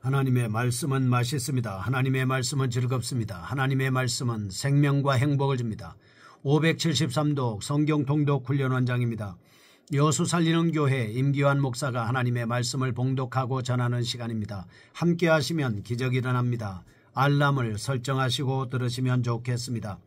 하나님의 말씀은 맛있습니다. 하나님의 말씀은 즐겁습니다. 하나님의 말씀은 생명과 행복을 줍니다. 573독 성경 통독 훈련원장입니다. 여수 살리는 교회 임기환 목사가 하나님의 말씀을 봉독하고 전하는 시간입니다. 함께 하시면 기적이 일어납니다. 알람을 설정하시고 들으시면 좋겠습니다.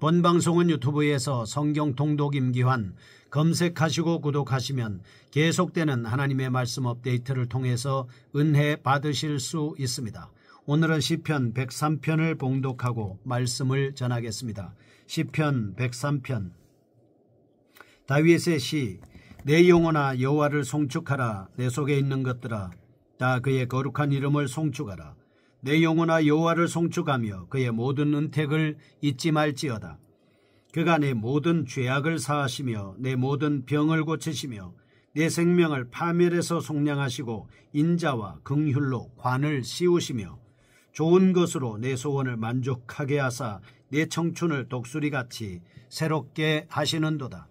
본 방송은 유튜브에서 성경 통독 임기환 검색하시고 구독하시면 계속되는 하나님의 말씀 업데이트를 통해서 은혜 받으실 수 있습니다. 오늘은 시편 103편을 봉독하고 말씀을 전하겠습니다. 시편 103편. 다윗의 시. 내 영혼아 여호와를 송축하라. 내 속에 있는 것들아 다 그의 거룩한 이름을 송축하라. 내 영혼아 여호와를 송축하며 그의 모든 은택을 잊지 말지어다. 그가 내 모든 죄악을 사하시며 내 모든 병을 고치시며 내 생명을 파멸에서 속량하시고 인자와 긍휼로 관을 씌우시며 좋은 것으로 내 소원을 만족하게 하사 내 청춘을 독수리같이 새롭게 하시는도다.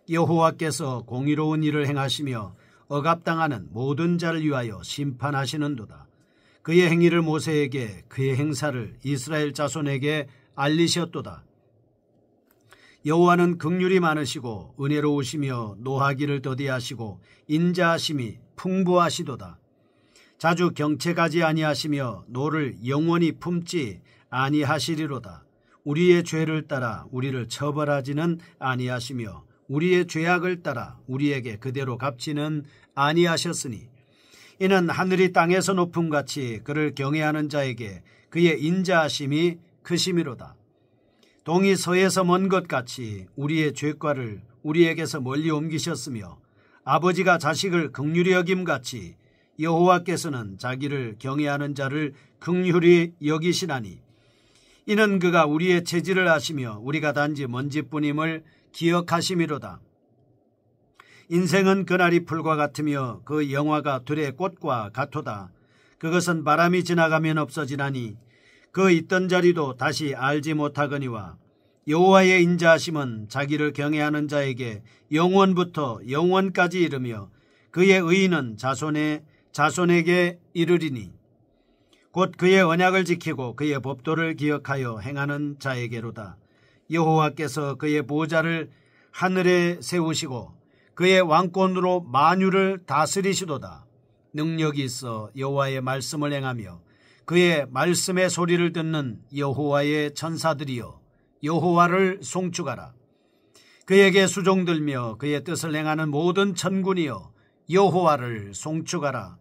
여호와께서 공의로운 일을 행하시며 억압당하는 모든 자를 위하여 심판하시는도다. 그의 행위를 모세에게 그의 행사를 이스라엘 자손에게 알리셨도다. 여호와는 긍휼이 많으시고 은혜로우시며 노하기를 더디하시고 인자하심이 풍부하시도다. 자주 경채가지 아니하시며 노를 영원히 품지 아니하시리로다. 우리의 죄를 따라 우리를 처벌하지는 아니하시며 우리의 죄악을 따라 우리에게 그대로 갚지는 아니하셨으니 이는 하늘이 땅에서 높음같이 그를 경외하는 자에게 그의 인자하심이 크심이로다. 동이 서에서 먼 것 같이 우리의 죄과를 우리에게서 멀리 옮기셨으며 아버지가 자식을 긍휼히 여김같이 여호와께서는 자기를 경외하는 자를 긍휼히 여기시나니 이는 그가 우리의 체질을 아시며 우리가 단지 먼지뿐임을 기억하심이로다. 인생은 그날이 풀과 같으며 그 영화가 들의 꽃과 같도다. 그것은 바람이 지나가면 없어지나니 그 있던 자리도 다시 알지 못하거니와 여호와의 인자하심은 자기를 경외하는 자에게 영원부터 영원까지 이르며 그의 의인은 자손에게 이르리니 곧 그의 언약을 지키고 그의 법도를 기억하여 행하는 자에게로다. 여호와께서 그의 보좌를 하늘에 세우시고 그의 왕권으로 만유를 다스리시도다. 능력이 있어 여호와의 말씀을 행하며 그의 말씀의 소리를 듣는 여호와의 천사들이여 여호와를 송축하라. 그에게 수종들며 그의 뜻을 행하는 모든 천군이여 여호와를 송축하라.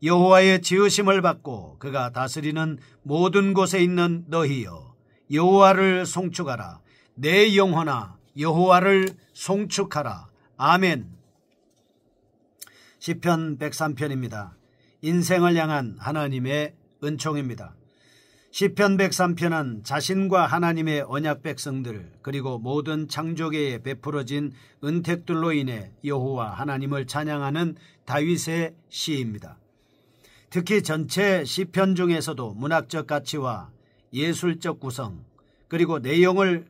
여호와의 지으심을 받고 그가 다스리는 모든 곳에 있는 너희여 여호와를 송축하라. 내 영혼아 여호와를 송축하라. 아멘. 시편 103편입니다. 인생을 향한 하나님의 은총입니다. 시편 103편은 자신과 하나님의 언약 백성들 그리고 모든 창조계에 베풀어진 은택들로 인해 여호와 하나님을 찬양하는 다윗의 시입니다. 특히 전체 시편 중에서도 문학적 가치와 예술적 구성 그리고 내용을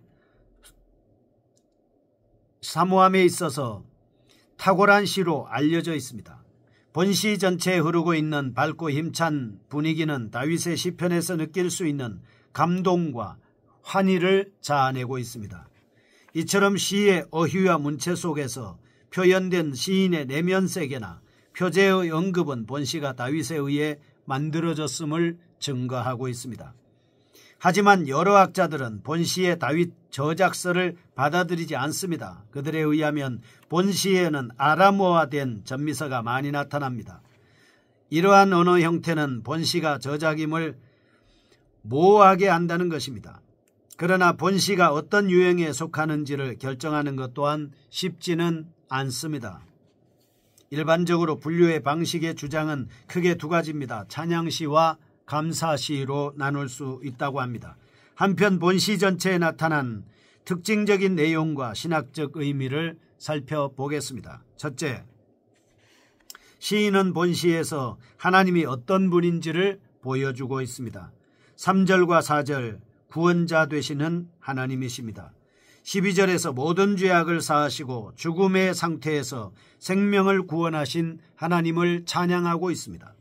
사모함에 있어서 탁월한 시로 알려져 있습니다. 본시 전체에 흐르고 있는 밝고 힘찬 분위기는 다윗의 시편에서 느낄 수 있는 감동과 환희를 자아내고 있습니다. 이처럼 시의 어휘와 문체 속에서 표현된 시인의 내면 세계나 표제의 언급은 본시가 다윗에 의해 만들어졌음을 증거하고 있습니다. 하지만 여러 학자들은 본시의 다윗 저작서를 받아들이지 않습니다. 그들에 의하면 본시에는 아람어화된 전미서가 많이 나타납니다. 이러한 언어 형태는 본시가 저작임을 모호하게 한다는 것입니다. 그러나 본시가 어떤 유형에 속하는지를 결정하는 것 또한 쉽지는 않습니다. 일반적으로 분류의 방식의 주장은 크게 두 가지입니다. 찬양시와 감사시로 나눌 수 있다고 합니다. 한편 본시 전체에 나타난 특징적인 내용과 신학적 의미를 살펴보겠습니다. 첫째, 시인은 본시에서 하나님이 어떤 분인지를 보여주고 있습니다. 3절과 4절 구원자 되시는 하나님이십니다. 12절에서 모든 죄악을 사하시고 죽음의 상태에서 생명을 구원하신 하나님을 찬양하고 있습니다.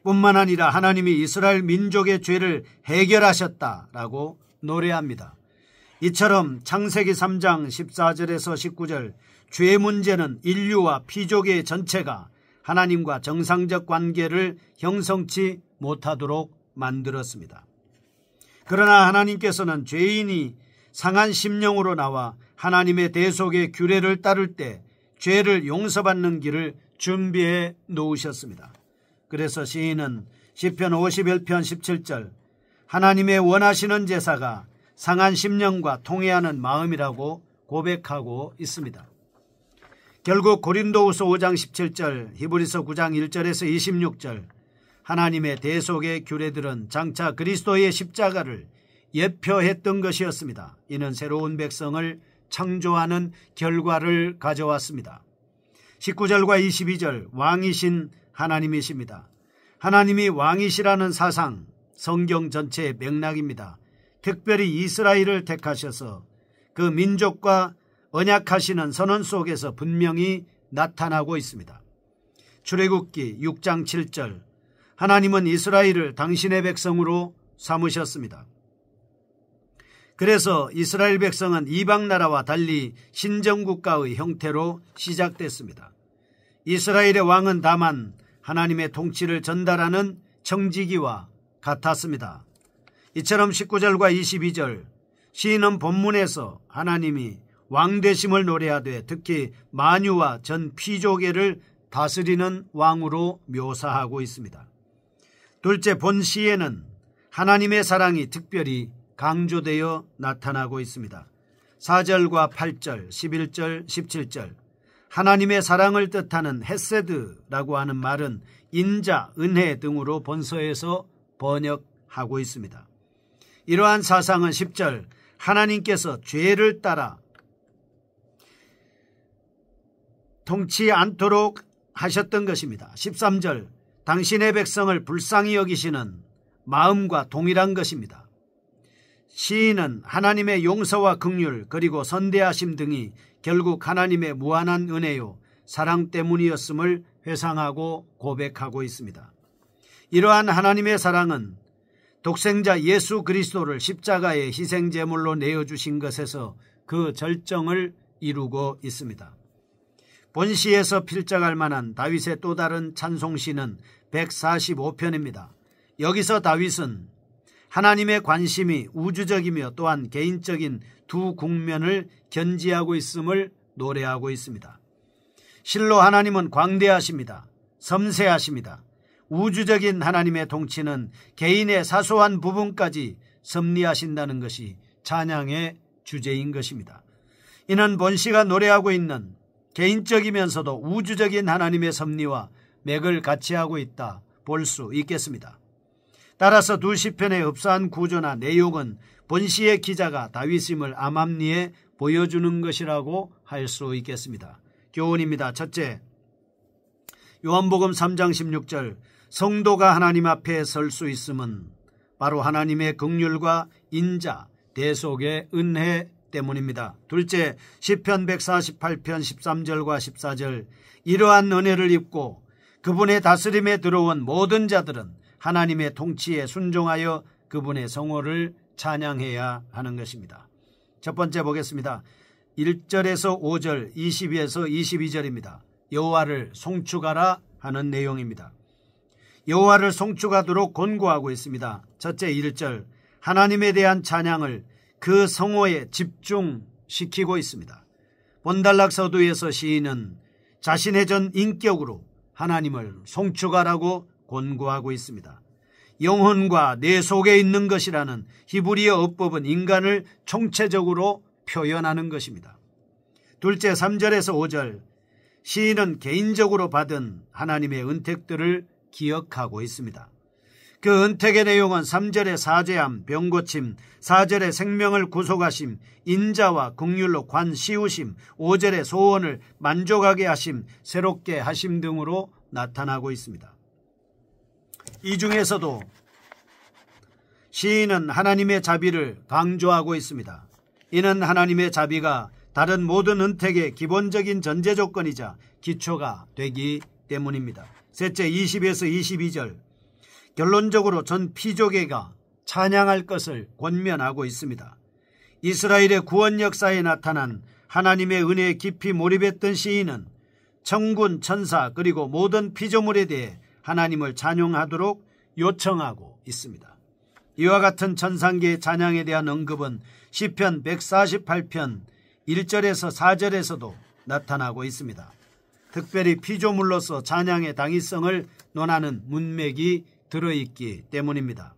뿐만 아니라 하나님이 이스라엘 민족의 죄를 해결하셨다라고 노래합니다. 이처럼 창세기 3장 14절에서 19절 죄 문제는 인류와 피조계 전체가 하나님과 정상적 관계를 형성치 못하도록 만들었습니다. 그러나 하나님께서는 죄인이 상한 심령으로 나와 하나님의 대속의 규례를 따를 때 죄를 용서받는 길을 준비해 놓으셨습니다. 그래서 시인은 시편 51편 17절 하나님의 원하시는 제사가 상한 심령과 통회하는 마음이라고 고백하고 있습니다. 결국 고린도후서 5장 17절, 히브리서 9장 1절에서 26절 하나님의 대속의 규례들은 장차 그리스도의 십자가를 예표했던 것이었습니다. 이는 새로운 백성을 창조하는 결과를 가져왔습니다. 19절과 22절 왕이신 하나님이십니다. 하나님이 왕이시라는 사상, 성경 전체의 맥락입니다. 특별히 이스라엘을 택하셔서 그 민족과 언약하시는 선언 속에서 분명히 나타나고 있습니다. 출애굽기 6장 7절 하나님은 이스라엘을 당신의 백성으로 삼으셨습니다. 그래서 이스라엘 백성은 이방 나라와 달리 신정국가의 형태로 시작됐습니다. 이스라엘의 왕은 다만 하나님의 통치를 전달하는 청지기와 같았습니다. 이처럼 19절과 22절 시인은 본문에서 하나님이 왕되심을 노래하되 특히 만유와 전 피조계를 다스리는 왕으로 묘사하고 있습니다. 둘째, 본 시에는 하나님의 사랑이 특별히 강조되어 나타나고 있습니다. 4절과 8절, 11절, 17절 하나님의 사랑을 뜻하는 헤세드라고 하는 말은 인자, 은혜 등으로 본서에서 번역하고 있습니다. 이러한 사상은 10절 하나님께서 죄를 따라 통치 않도록 하셨던 것입니다. 13절 당신의 백성을 불쌍히 여기시는 마음과 동일한 것입니다. 시인은 하나님의 용서와 긍휼 그리고 선대하심 등이 결국 하나님의 무한한 은혜요 사랑 때문이었음을 회상하고 고백하고 있습니다. 이러한 하나님의 사랑은 독생자 예수 그리스도를 십자가의 희생제물로 내어주신 것에서 그 절정을 이루고 있습니다. 본시에서 필적할 만한 다윗의 또 다른 찬송시는 145편입니다. 여기서 다윗은 하나님의 관심이 우주적이며 또한 개인적인 두 국면을 견지하고 있음을 노래하고 있습니다. 실로 하나님은 광대하십니다. 섬세하십니다. 우주적인 하나님의 통치는 개인의 사소한 부분까지 섭리하신다는 것이 찬양의 주제인 것입니다. 이는 본시가 노래하고 있는 개인적이면서도 우주적인 하나님의 섭리와 맥을 같이 하고 있다 볼 수 있겠습니다. 따라서 두 시편의 흡사한 구조나 내용은 본시의 기자가 다윗임을 암암리에 보여주는 것이라고 할 수 있겠습니다. 교훈입니다. 첫째, 요한복음 3장 16절 성도가 하나님 앞에 설 수 있음은 바로 하나님의 긍휼과 인자, 대속의 은혜 때문입니다. 둘째, 시편 148편 13절과 14절 이러한 은혜를 입고 그분의 다스림에 들어온 모든 자들은 하나님의 통치에 순종하여 그분의 성호를 찬양해야 하는 것입니다. 첫 번째 보겠습니다. 1절에서 5절, 22에서 22절입니다. 여호와를 송축하라 하는 내용입니다. 여호와를 송축하도록 권고하고 있습니다. 첫째 1절 하나님에 대한 찬양을 그 성호에 집중시키고 있습니다. 본달락 서두에서 시인은 자신의 전 인격으로 하나님을 송축하라고 권고하고 있습니다. 영혼과 내 속에 있는 것이라는 히브리어 어법은 인간을 총체적으로 표현하는 것입니다. 둘째 3절에서 5절 시인은 개인적으로 받은 하나님의 은택들을 기억하고 있습니다. 그 은택의 내용은 3절의 사죄함, 병고침, 4절의 생명을 구속하심, 인자와 긍휼로 관 씌우심, 5절의 소원을 만족하게 하심, 새롭게 하심 등으로 나타나고 있습니다. 이 중에서도 시인은 하나님의 자비를 강조하고 있습니다. 이는 하나님의 자비가 다른 모든 은택의 기본적인 전제 조건이자 기초가 되기 때문입니다. 셋째 20에서 22절 결론적으로 전 피조계가 찬양할 것을 권면하고 있습니다. 이스라엘의 구원 역사에 나타난 하나님의 은혜에 깊이 몰입했던 시인은 천군, 천사 그리고 모든 피조물에 대해 하나님을 찬양하도록 요청하고 있습니다. 이와 같은 천상계의 찬양에 대한 언급은 시편 148편 1절에서 4절에서도 나타나고 있습니다. 특별히 피조물로서 찬양의 당위성을 논하는 문맥이 들어있기 때문입니다.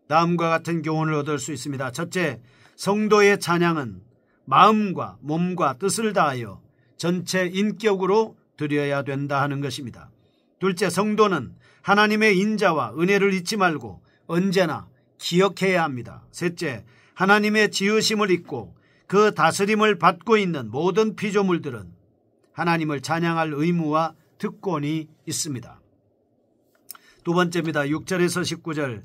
다음과 같은 교훈을 얻을 수 있습니다. 첫째, 성도의 찬양은 마음과 몸과 뜻을 다하여 전체 인격으로 드려야 된다 하는 것입니다. 둘째, 성도는 하나님의 인자와 은혜를 잊지 말고 언제나 기억해야 합니다. 셋째, 하나님의 지으심을 잊고 그 다스림을 받고 있는 모든 피조물들은 하나님을 찬양할 의무와 특권이 있습니다. 두 번째입니다. 6절에서 19절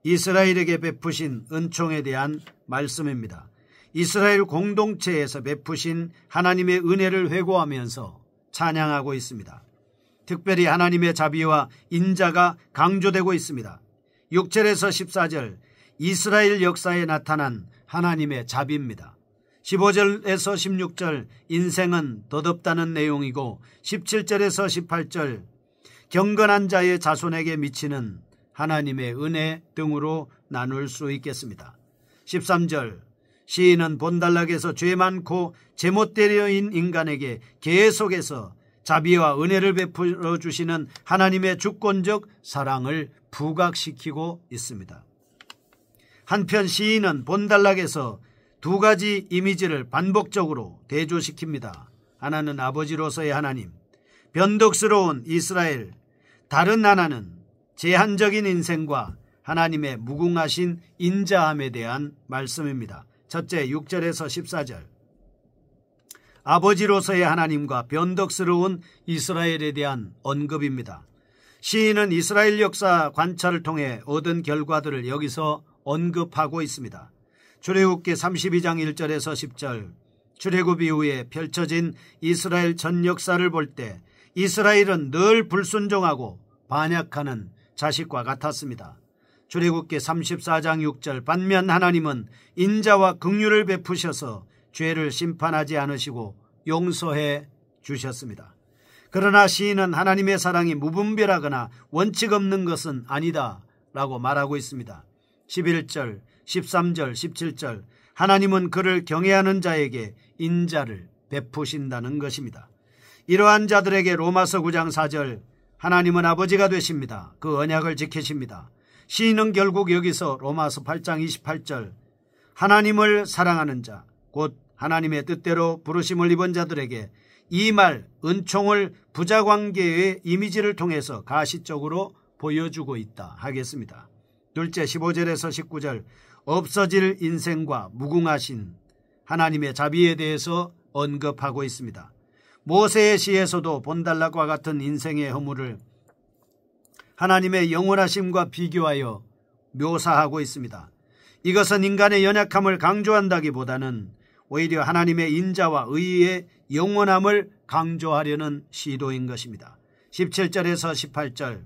이스라엘에게 베푸신 은총에 대한 말씀입니다. 이스라엘 공동체에서 베푸신 하나님의 은혜를 회고하면서 찬양하고 있습니다. 특별히 하나님의 자비와 인자가 강조되고 있습니다. 6절에서 14절 이스라엘 역사에 나타난 하나님의 자비입니다. 15절에서 16절 인생은 덧없다는 내용이고 17절에서 18절 경건한 자의 자손에게 미치는 하나님의 은혜 등으로 나눌 수 있겠습니다. 13절 시인은 본달락에서 죄 많고 제멋대로인 인간에게 계속해서 자비와 은혜를 베풀어 주시는 하나님의 주권적 사랑을 부각시키고 있습니다. 한편 시인은 본달락에서 두 가지 이미지를 반복적으로 대조시킵니다. 하나는 아버지로서의 하나님, 변덕스러운 이스라엘, 다른 하나는 제한적인 인생과 하나님의 무궁하신 인자함에 대한 말씀입니다. 첫째 6절에서 14절 아버지로서의 하나님과 변덕스러운 이스라엘에 대한 언급입니다. 시인은 이스라엘 역사 관찰을 통해 얻은 결과들을 여기서 언급하고 있습니다. 출애굽기 32장 1절에서 10절 출애굽 이후에 펼쳐진 이스라엘 전 역사를 볼 때 이스라엘은 늘 불순종하고 반역하는 자식과 같았습니다. 출애굽기 34장 6절 반면 하나님은 인자와 긍휼을 베푸셔서 죄를 심판하지 않으시고 용서해 주셨습니다. 그러나 시인은 하나님의 사랑이 무분별하거나 원칙 없는 것은 아니다 라고 말하고 있습니다. 11절, 13절, 17절 하나님은 그를 경외하는 자에게 인자를 베푸신다는 것입니다. 이러한 자들에게 로마서 9장 4절 하나님은 아버지가 되십니다. 그 언약을 지키십니다. 시인은 결국 여기서 로마서 8장 28절 하나님을 사랑하는 자 곧 하나님의 뜻대로 부르심을 입은 자들에게 이 말 은총을 부자관계의 이미지를 통해서 가시적으로 보여주고 있다 하겠습니다. 둘째 15절에서 19절 없어질 인생과 무궁하신 하나님의 자비에 대해서 언급하고 있습니다. 모세의 시에서도 본달락과 같은 인생의 허물을 하나님의 영원하심과 비교하여 묘사하고 있습니다. 이것은 인간의 연약함을 강조한다기보다는 오히려 하나님의 인자와 의의 영원함을 강조하려는 시도인 것입니다. 17절에서 18절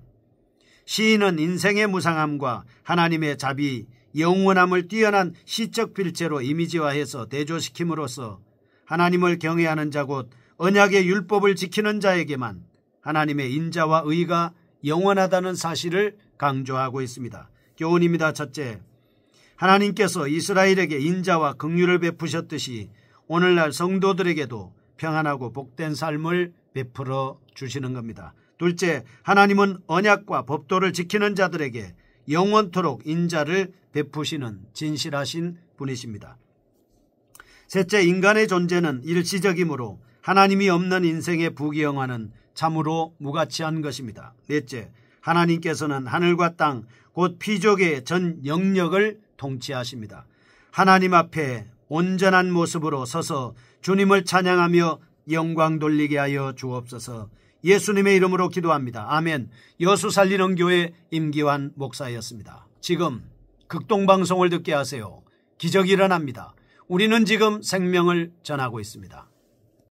시인은 인생의 무상함과 하나님의 자비, 영원함을 뛰어난 시적 필체로 이미지화해서 대조시킴으로써 하나님을 경외하는 자 곧 언약의 율법을 지키는 자에게만 하나님의 인자와 의가 영원하다는 사실을 강조하고 있습니다. 교훈입니다. 첫째, 하나님께서 이스라엘에게 인자와 긍휼을 베푸셨듯이 오늘날 성도들에게도 평안하고 복된 삶을 베풀어 주시는 겁니다. 둘째, 하나님은 언약과 법도를 지키는 자들에게 영원토록 인자를 베푸시는 진실하신 분이십니다. 셋째, 인간의 존재는 일시적이므로 하나님이 없는 인생의 부귀영화는 참으로 무가치한 것입니다. 넷째, 하나님께서는 하늘과 땅 곧 피조계의 전 영역을 통치하십니다. 하나님 앞에 온전한 모습으로 서서 주님을 찬양하며 영광 돌리게 하여 주옵소서. 예수님의 이름으로 기도합니다. 아멘. 여수 살리는 교회 임기환 목사였습니다. 지금 극동방송을 듣게 하세요. 기적이 일어납니다. 우리는 지금 생명을 전하고 있습니다.